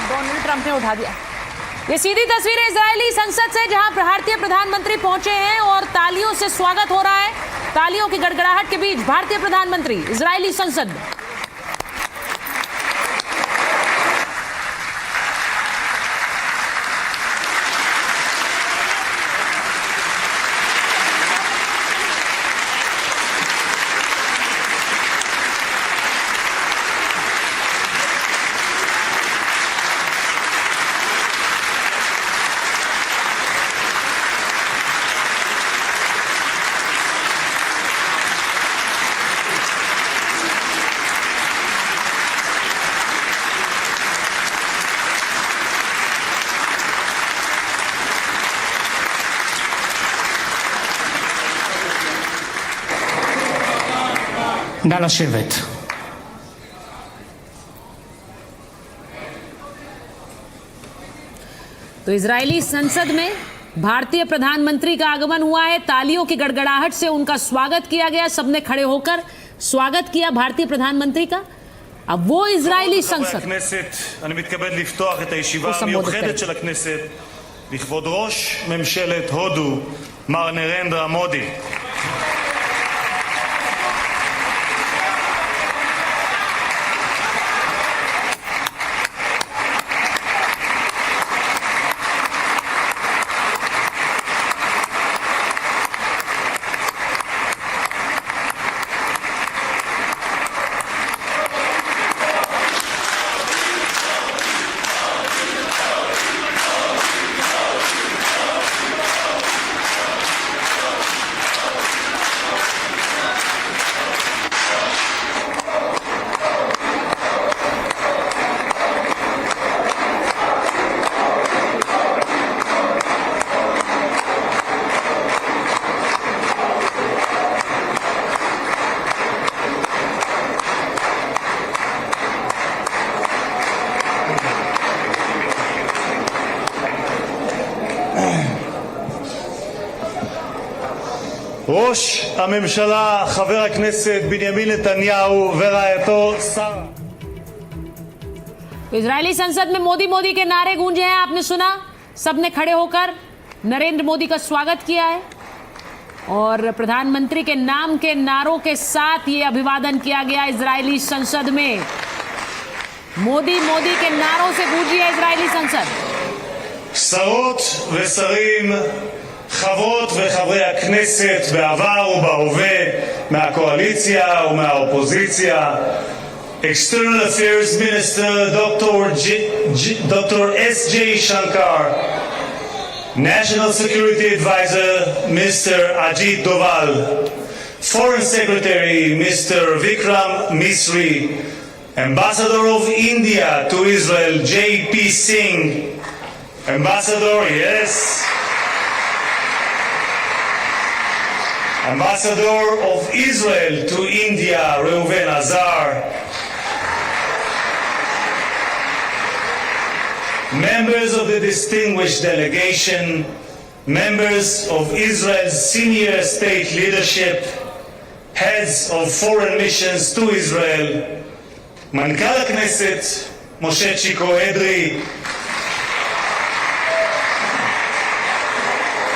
Donald Trump ने उठा दिया। ये सीधी तस्वीर है इजरायली संसद से, जहां भारतीय प्रधानमंत्री पहुंचे हैं और तालियों से स्वागत हो रहा है। तालियों की गड़गड़ाहट के बीच भारतीय प्रधानमंत्री इजरायली संसद में। נא לשבת. तो इजरायली संसद में भारतीय प्रधानमंत्री का आगमन हुआ है। तालियों की गड़गड़ाहट से उनका स्वागत किया गया। सबने खड़े होकर स्वागत किया भारतीय प्रधानमंत्री का। अब वो इजरायली संसद אני מתכבד לפתוח את הישיבה המיוחדת של הכנסת לכבוד ראש ממשלת הודו מר נרנדרה מודי. ראש הממשלה חבר הכנסת בנימין נתניהו ורעייתו שרה. इजरायली संसद में मोदी मोदी के नारे गूंजे हैं। आपने सुना, सबने खड़े होकर नरेंद्र मोदी का स्वागत किया है और प्रधानमंत्री के नाम के नारों के साथ ये अभिवादन किया गया इजरायली संसद में। मोदी मोदी के नारों से गूंजी है इजरायली संसद। שרות ושרים, חברות וחברי הכנסת בעבר ובהווה, מהקואליציה ומהאופוזיציה, External Affairs Minister Dr. S.J. Shankar, National Security Advisor Mr. Ajit Doval, Foreign Secretary Mr. Vikram Misri, Ambassador of India to Israel J.P. Singh, Ambassador, yes, Ambassador of Israel to India, Reuven Azar. Members of the distinguished delegation, members of Israel's senior state leadership, heads of foreign missions to Israel, מנכ"ל הכנסת, משה צ'יקו אדרי,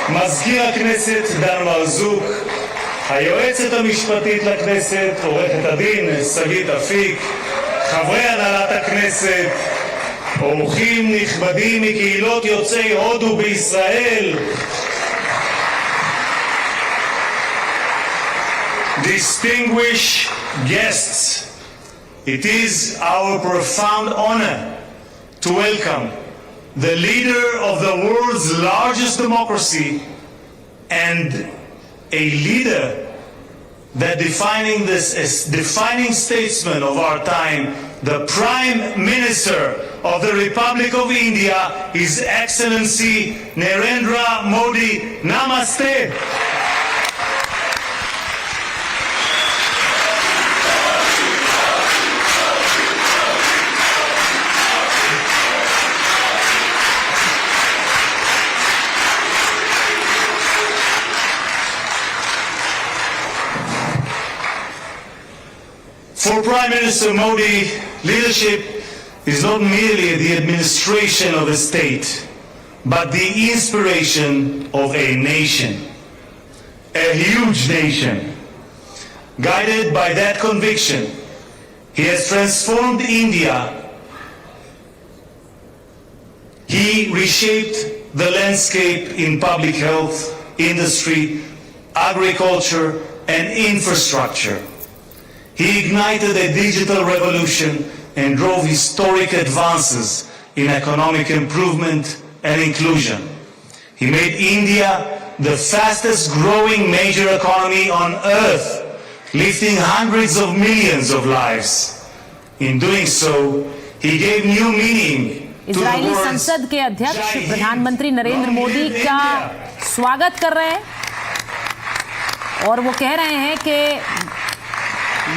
מזכיר הכנסת דן מרזוק, היועצת המשפטית לכנסת עורכת הדין שגית אפיק, חברי הנהלת הכנסת, אורחים נכבדים מקהילות יוצאי הודו בישראל, distinguished guests, it is our profound honor to welcome the leader of the world's largest democracy and a leader that defining statesman of our time, the Prime Minister of the Republic of India, His Excellency Narendra Modi. Namaste. For Prime Minister Modi, leadership is not merely the administration of a state, but the inspiration of a nation, a huge nation. Guided by that conviction, he has transformed India. He reshaped the landscape in public health, industry, agriculture, and infrastructure. He ignited a digital revolution and drove historic advances in economic improvement and inclusion. He made India the fastest growing major economy on earth, lifting hundreds of millions of lives. In doing so, he gave new meaning to the Israeli words संसद के अध्यक्ष Jai Hind, प्रधानमंत्री Narendra Long Modi live का India. स्वागत कर रहे हैं और वो कह रहे हैं कि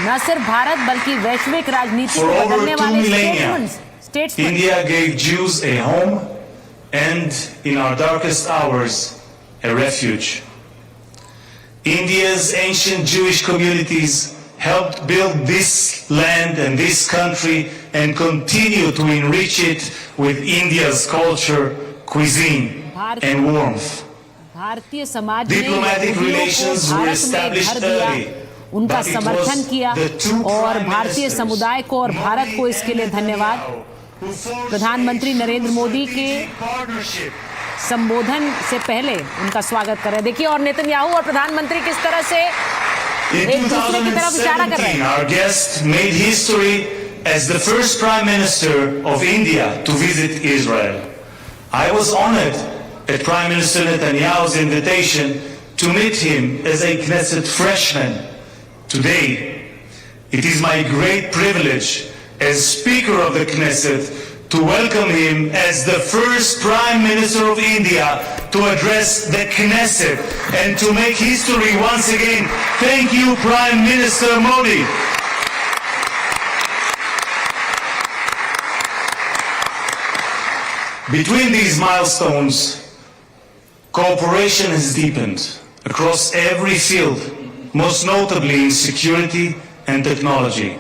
न सिर्फ भारत बल्कि वैश्विक राजनीति For को over बदलने 2 वाले millennia, statesman India gave Jews a home and, in our darkest hours, a refuge. India's ancient Jewish communities helped build this land and this country and continue to enrich it with India's culture, cuisine, and warmth. Bharatiya Samaj ने Diplomatic यहूदियों relations को were Bharat में established घर दिया, early, उनका but it समर्थन was किया the two और prime भारतीय ministers, समुदाय को और भारत को इसके लिए धन्यवाद। who forged प्रधानमंत्री a नरेंद्र मोदी के strategic partnership. संबोधन से पहले उनका स्वागत कर रहे हैं। देखिए और नेतन्याहू और प्रधानमंत्री किस तरह से In एक दूसरे की तरफ इशारा कर रहे 2017, हैं। our guest made history as the first Prime Minister of India to visit Israel. I was honored at Prime Minister Netanyahu's invitation to meet him as a Knesset freshman. Today, it is my great privilege as Speaker of the Knesset to welcome him as the first Prime Minister of India to address the Knesset and to make history once again. Thank you, Prime Minister Modi. Between these milestones, cooperation has deepened across every field, most notably in security and technology.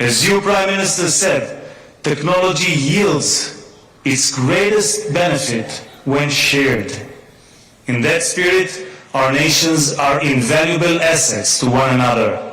As you, Prime Minister, said, technology yields its greatest benefit when shared. In that spirit, our nations are invaluable assets to one another.